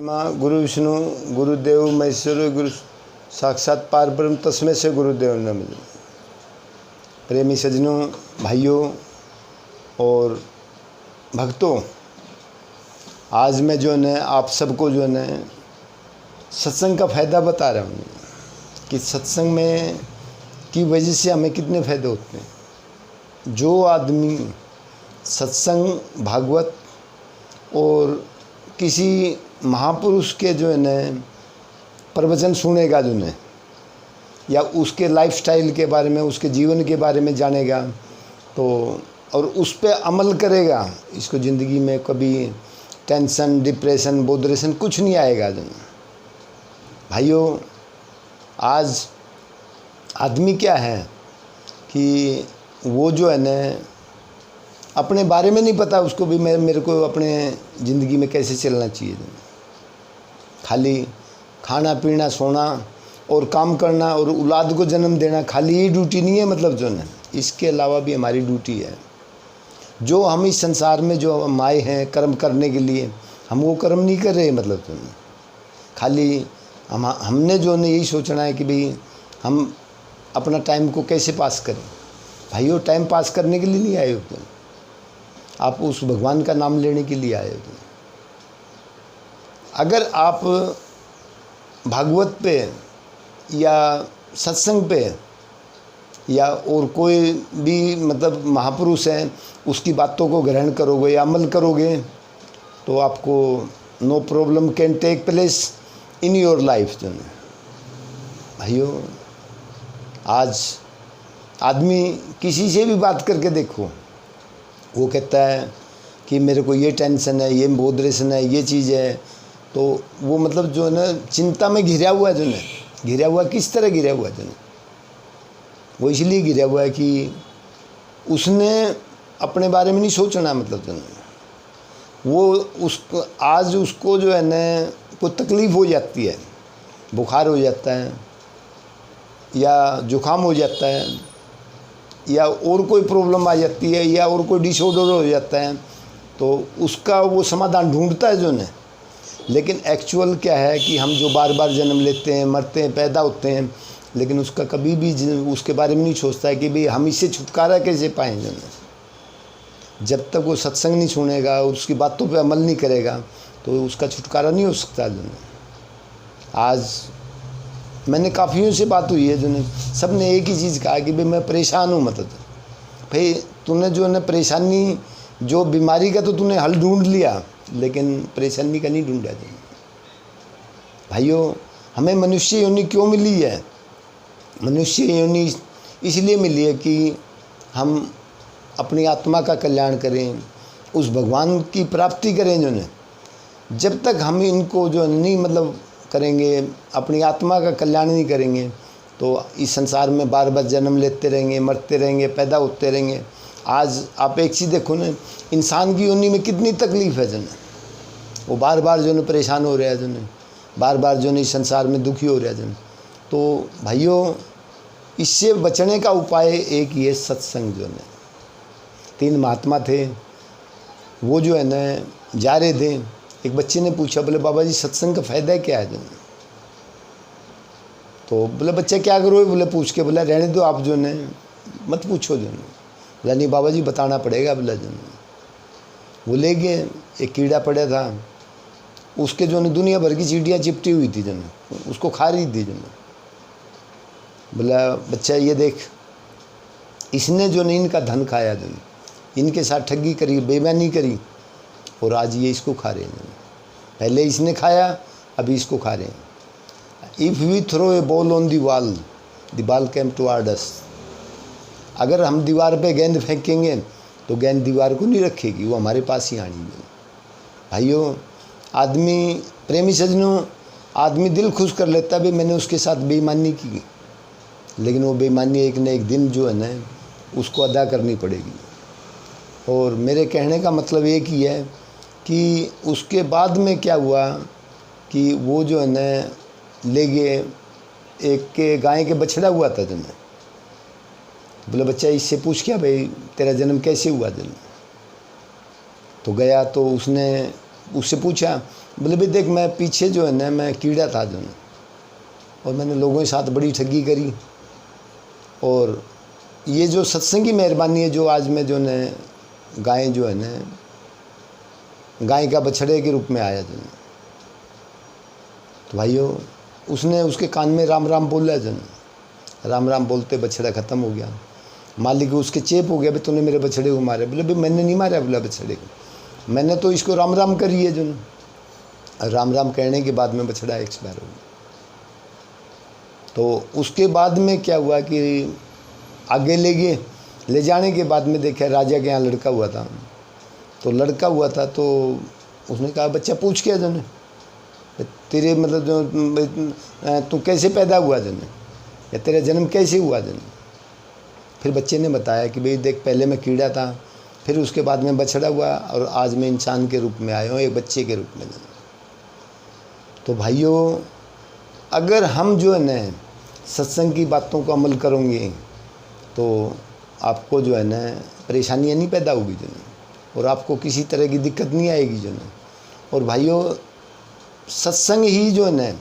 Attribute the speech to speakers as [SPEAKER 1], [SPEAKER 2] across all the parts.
[SPEAKER 1] माँ गुरु विष्णु गुरुदेव महेश्वर गुरु साक्षात पार ब्रह्म तस्मै से गुरुदेव नमः। प्रेमी सज्जनों, भाइयों और भक्तों, आज मैं जो है आप सबको जो है सत्संग का फ़ायदा बता रहा हूँ कि सत्संग में की वजह से हमें कितने फ़ायदे होते हैं। जो आदमी सत्संग भागवत और किसी महापुरुष के जो है न प्रवचन सुनेगा जो है, या उसके लाइफस्टाइल के बारे में, उसके जीवन के बारे में जानेगा तो और उस पे अमल करेगा, इसको ज़िंदगी में कभी टेंशन, डिप्रेशन, बोधरेशन कुछ नहीं आएगा। जो भाइयों, आज आदमी क्या है कि वो जो है न अपने बारे में नहीं पता उसको भी मेरे को अपने ज़िंदगी में कैसे चलना चाहिए। खाली खाना पीना सोना और काम करना और औलाद को जन्म देना खाली ये ड्यूटी नहीं है, मतलब जो है इसके अलावा भी हमारी ड्यूटी है। जो हम इस संसार में जो हम आए हैं कर्म करने के लिए, हम वो कर्म नहीं कर रहे। मतलब जो है खाली हमने जो है यही सोचना है कि भाई हम अपना टाइम को कैसे पास करें। भाइयों, टाइम पास करने के लिए नहीं आए हो, आप उस भगवान का नाम लेने के लिए आए हो। अगर आप भागवत पे या सत्संग पे या और कोई भी मतलब महापुरुष हैं उसकी बातों को ग्रहण करोगे या अमल करोगे तो आपको no problem can take place in your life. जो है भाइयों, आज आदमी किसी से भी बात करके देखो, वो कहता है कि मेरे को ये टेंशन है, ये बोधरेशन है, ये चीज़ है, तो वो मतलब जो है ना चिंता में घिरा हुआ है। जो है घिरा हुआ किस तरह घिरा हुआ है, जो है वो इसलिए घिरा हुआ है कि उसने अपने बारे में नहीं सोचना। मतलब जो है वो आज उसको जो है ना कोई तकलीफ़ हो जाती है, बुखार हो जाता है या जुकाम हो जाता है या और कोई प्रॉब्लम आ जाती है या और कोई डिसऑर्डर हो जाता है, तो उसका वो समाधान ढूंढता है जो है। लेकिन एक्चुअल क्या है कि हम जो बार बार जन्म लेते हैं, मरते हैं, पैदा होते हैं, लेकिन उसका कभी भी उसके बारे में नहीं सोचता है कि भाई हम इससे छुटकारा कैसे पाएँ। जो है जब तक वो सत्संग नहीं सुनेगा और उसकी बातों पे अमल नहीं करेगा तो उसका छुटकारा नहीं हो सकता। जो है आज मैंने काफ़ियों से बात हुई है, जो ने सब ने एक ही चीज़ कहा कि भाई मैं परेशान हूँ। मतलब भाई तूने जो है ना परेशानी, जो बीमारी का तो तूने हल ढूंढ लिया, लेकिन परेशानी का नहीं ढूंढा। भाइयों, हमें मनुष्य योनि क्यों मिली है? मनुष्य योनि इसलिए मिली है कि हम अपनी आत्मा का कल्याण करें, उस भगवान की प्राप्ति करें। जो है जब तक हम इनको जो नहीं मतलब करेंगे, अपनी आत्मा का कल्याण नहीं करेंगे, तो इस संसार में बार बार जन्म लेते रहेंगे, मरते रहेंगे, पैदा होते रहेंगे। आज आप एक चीज़ देखो ना, इंसान की योनि में कितनी तकलीफ़ है। जो है वो बार बार जो है परेशान हो रहा है, जो है बार बार जो है इस संसार में दुखी हो रहा है। जो है तो भाइयों, इससे बचने का उपाय एक ही है, सत्संग। जो है 3 महात्मा थे, वो जो है ना जा रहे थे। एक बच्चे ने पूछा, बोले बाबा जी सत्संग का फ़ायदा क्या है? जो है तो बोले बच्चा क्या करो? बोले पूछ के, बोला रहने दो आप, जो है मत पूछो। जो है बोला नहीं बाबा जी बताना पड़ेगा। बोला जो है वो ले गए, एक कीड़ा पड़ा था, उसके जो है दुनिया भर की चींटियाँ चिपटी हुई थी, जो है उसको खा रही थी। जो है बोला बच्चा ये देख, इसने जो नहीं इनका धन खाया, जो है इनके साथ ठगी करी, बेईमानी करी, और आज ये इसको खा रहे हैं। पहले इसने खाया, अभी इसको खा रहे हैं। If we throw a ball on the wall, the ball came toward us. अगर हम दीवार पे गेंद फेंकेंगे तो गेंद दीवार को नहीं रखेगी, वो हमारे पास ही आनी है। भाइयों, आदमी, प्रेमी सज्जनों, आदमी दिल खुश कर लेता है भाई मैंने उसके साथ बेईमानी की, लेकिन वो बेईमानी एक न एक दिन जो है ना उसको अदा करनी पड़ेगी। और मेरे कहने का मतलब एक ही है कि उसके बाद में क्या हुआ कि वो जो है ना ले गए, एक के गाय के बछड़ा हुआ था। जो है बोले बच्चा इससे पूछ क्या भाई तेरा जन्म कैसे हुआ? जन्म तो गया तो उसने उससे पूछा बोले भाई देख, मैं पीछे जो है ना मैं कीड़ा था जो, और मैंने लोगों के साथ बड़ी ठगी करी, और ये जो सत्संग की मेहरबानी है जो आज मैं जो न गाय जो है ना गाय का बछड़े के रूप में आया जो। तो भाइयों उसने उसके कान में राम राम बोला जन, राम राम बोलते बछड़ा ख़त्म हो गया। मालिक उसके चेप हो गया, भाई तूने मेरे बछड़े को मारे। बोले भाई मैंने नहीं मारा, बोला बछड़े को, मैंने तो इसको राम राम करी है जन। राम राम कहने के बाद में बछड़ा एक्सपायर हो गया। तो उसके बाद में क्या हुआ कि आगे ले गए, ले जाने के बाद में देखा राजा के यहाँ लड़का हुआ था। तो लड़का हुआ था तो उसने कहा बच्चा पूछ क्या जन, तेरे मतलब जो तू कैसे पैदा हुआ जन, या तेरा जन्म कैसे हुआ जन। फिर बच्चे ने बताया कि भाई देख, पहले मैं कीड़ा था, फिर उसके बाद में बछड़ा हुआ, और आज मैं इंसान के रूप में आया हूँ, एक बच्चे के रूप में जन। तो भाइयों अगर हम जो है न सत्संग की बातों को अमल करेंगे तो आपको जो है न परेशानियाँ नहीं पैदा होगी जो, और आपको किसी तरह की दिक्कत नहीं आएगी जो। और भाइयों सत्संग ही जो है न,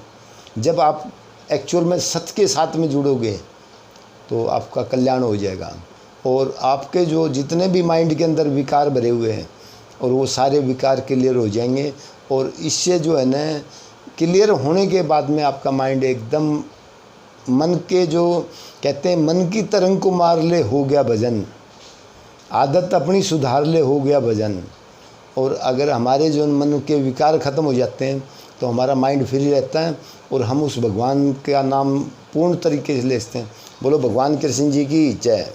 [SPEAKER 1] जब आप एक्चुअल में सत्य के साथ में जुड़ोगे तो आपका कल्याण हो जाएगा, और आपके जो जितने भी माइंड के अंदर विकार भरे हुए हैं और वो सारे विकार क्लियर हो जाएंगे। और इससे जो है न क्लियर होने के बाद में आपका माइंड एकदम मन के जो कहते हैं मन की तरंग को मार ले हो गया भजन, आदत अपनी सुधार ले हो गया भजन। और अगर हमारे जो मन के विकार ख़त्म हो जाते हैं तो हमारा माइंड फ्री रहता है, और हम उस भगवान का नाम पूर्ण तरीके से लेते हैं। बोलो भगवान कृष्ण जी की जय।